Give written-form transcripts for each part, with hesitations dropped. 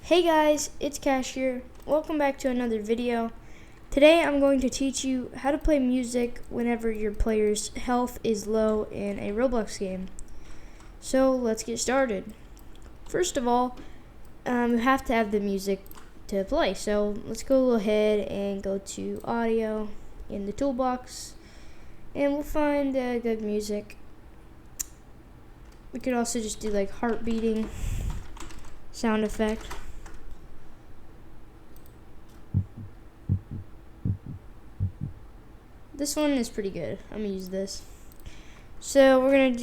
Hey guys, it's Cash here. Welcome back to another video. Today I'm going to teach you how to play music whenever your player's health is low in a Roblox game. So let's get started. First of all, you have to have the music to play. So let's go ahead and go to audio in the toolbox and we'll find good music. We could also just do like heart beating sound effect. This one is pretty good. I'm gonna use this. So I'm gonna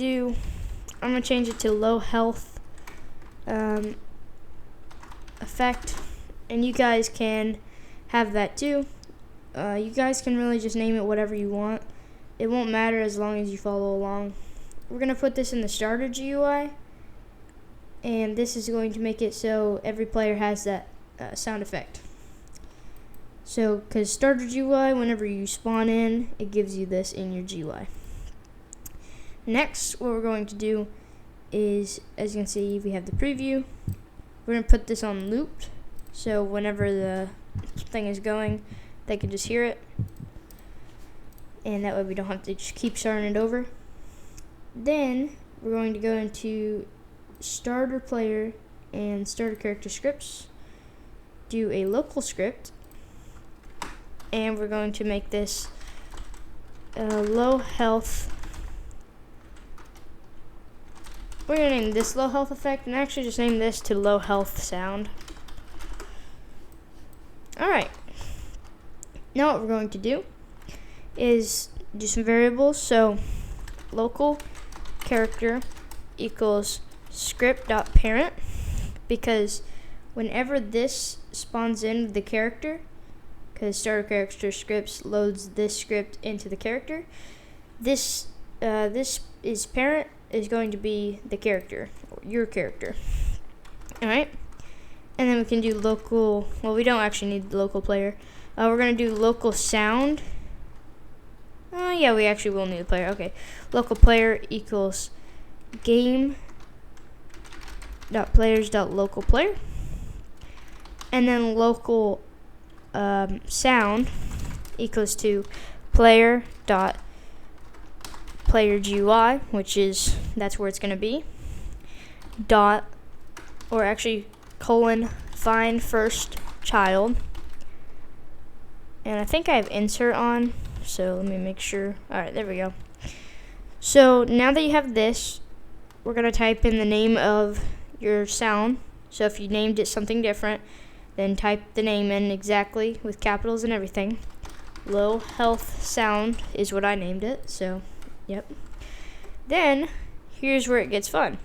change it to low health effect, and you guys can have that too. You guys can really just name it whatever you want. It won't matter as long as you follow along. We're gonna put this in the starter GUI, and this is going to make it so every player has that sound effect. So, because starter GUI, whenever you spawn in, it gives you this in your GUI. Next, what we're going to do is, as you can see, we have the preview. We're going to put this on looped, so whenever the thing is going, they can just hear it. And that way we don't have to just keep starting it over. Then, we're going to go into starter player and starter character scripts, do a local script, and we're going to make this low health. We're going to name this low health effect and actually just name this to low health sound. Alright. Now what we're going to do is do some variables. So local character equals script.parent, because whenever this spawns in the character, because starter character scripts loads this script into the character, this is parent is going to be the character, or your character. Alright, and then we can do local, well, we don't actually need the local player. We're going to do local sound. Yeah, we actually will need a player. Okay, local player equals game.players.local player, and then local sound equals to player.player GUI, which is, that's where it's going to be, dot, or actually colon, find first child. And I think I have insert on, so let me make sure. Alright, there we go. So now that you have this, we're going to type in the name of your sound. So if you named it something different, then type the name in exactly with capitals and everything. Low health sound is what I named it, so yep. Then here's where it gets fun.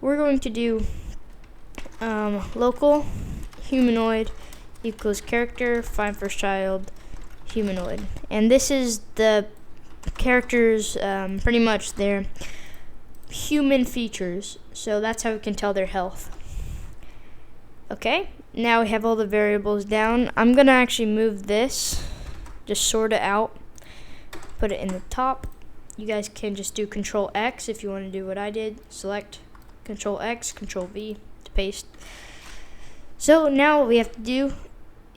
We're going to do local humanoid equals character find first child humanoid, and this is the characters, pretty much their human features, so that's how we can tell their health. Okay, now we have all the variables down. I'm gonna actually move this, just sort it out, put it in the top. You guys can just do Control X if you want to do what I did. Select Control X, Control V to paste. So now what we have to do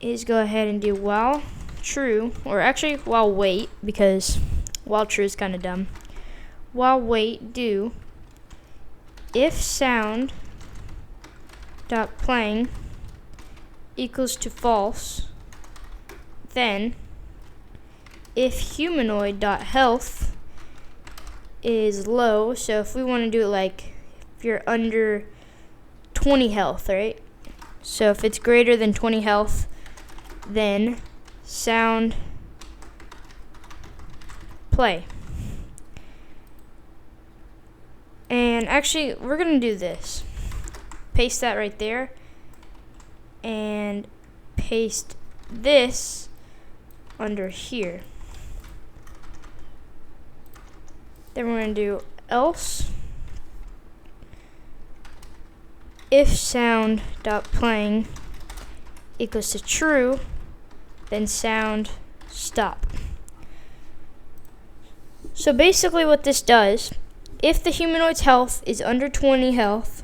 is go ahead and do while true, or actually while wait, because while true is kind of dumb. While wait, do if sound dot playing equals to false, then if humanoid dot health is low, so if we want to do it like if you're under 20 health, right? So if it's greater than 20 health, then sound play. And actually, we're gonna do this. Paste that right there, and paste this under here. Then we're going to do else if sound dot playing equals to true, then sound stop. So basically what this does, if the humanoid's health is under 20 health,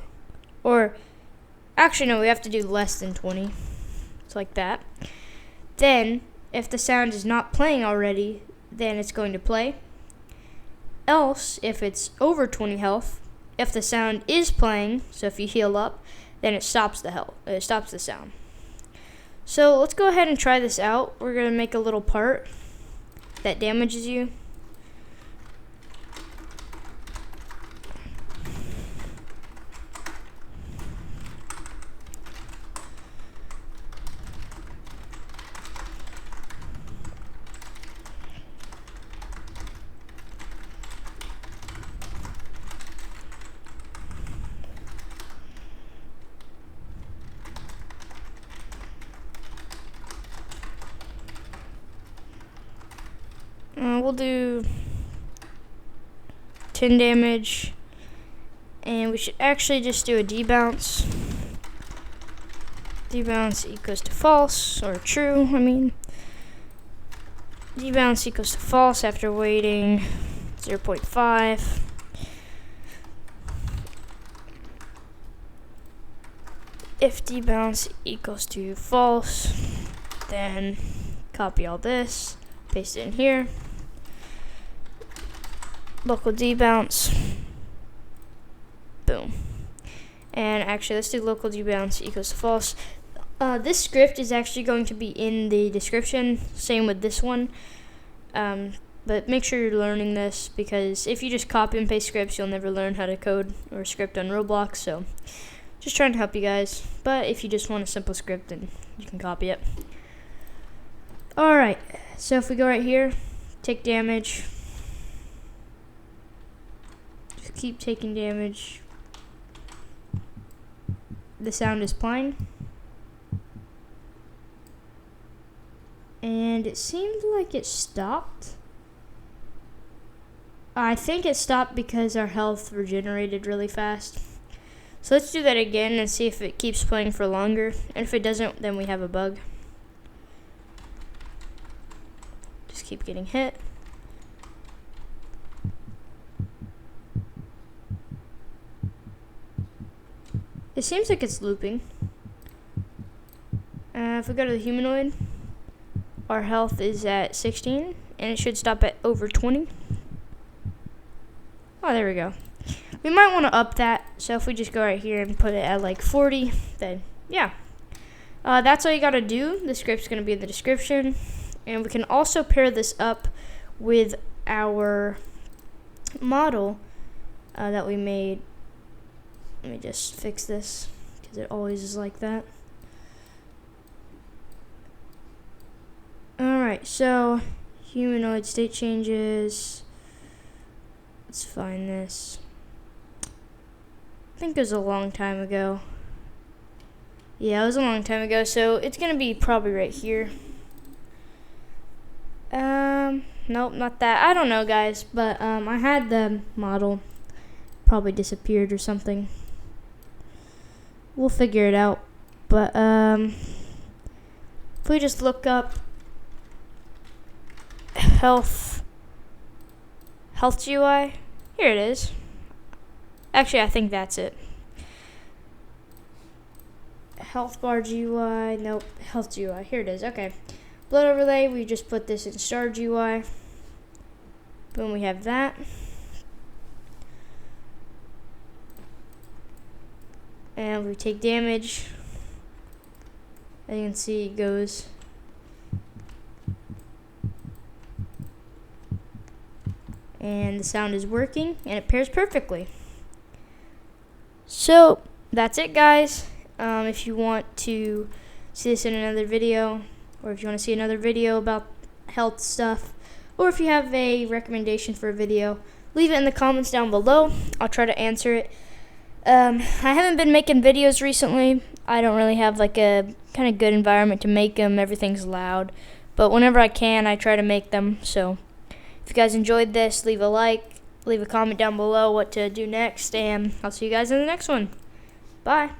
or Actually, no, we have to do less than 20. It's like that. Then, if the sound is not playing already, then it's going to play. Else, if it's over 20 health, if the sound is playing, so if you heal up, then it stops the health. It stops the sound. So let's go ahead and try this out. We're gonna make a little part that damages you. We'll do 10 damage, and we should actually just do a debounce. Debounce equals to false, or true, I mean. Debounce equals to false after waiting 0.5. If debounce equals to false, then copy all this, paste it in here. Local debounce. Boom. And actually, let's do local debounce equals to false. This script is actually going to be in the description. Same with this one. But make sure you're learning this, because if you just copy and paste scripts, you'll never learn how to code or script on Roblox. So just trying to help you guys. But if you just want a simple script, then you can copy it. Alright, so if we go right here, take damage. Just keep taking damage. The sound is playing. And it seemed like it stopped. I think it stopped because our health regenerated really fast. So let's do that again and see if it keeps playing for longer. And if it doesn't, then we have a bug. Just keep getting hit. It seems like it's looping. If we go to the humanoid, our health is at 16, and it should stop at over 20. Oh, there we go. We might want to up that, so if we just go right here and put it at like 40, then yeah. That's all you gotta do. The script's gonna be in the description. And we can also pair this up with our model that we made. Let me just fix this, because it always is like that. Alright, so humanoid state changes. Let's find this. I think it was a long time ago. Yeah, it was a long time ago, so it's going to be probably right here. Nope, not that. I don't know, guys, but I had the model. Probably disappeared or something. We'll figure it out. But if we just look up health GUI, here it is. Actually, I think that's it. Health bar GUI, nope, health GUI, here it is, okay. Blood overlay, we just put this in star GUI. Boom, we have that. And we take damage. As you can see, it goes. And the sound is working, and it pairs perfectly. So, that's it, guys. If you want to see this in another video, or if you want to see another video about health stuff, or if you have a recommendation for a video, leave it in the comments down below. I'll try to answer it. I haven't been making videos recently. I don't really have like a kind of good environment to make them. Everything's loud. But whenever I can, I try to make them. So if you guys enjoyed this, leave a like, leave a comment down below what to do next, and I'll see you guys in the next one. Bye.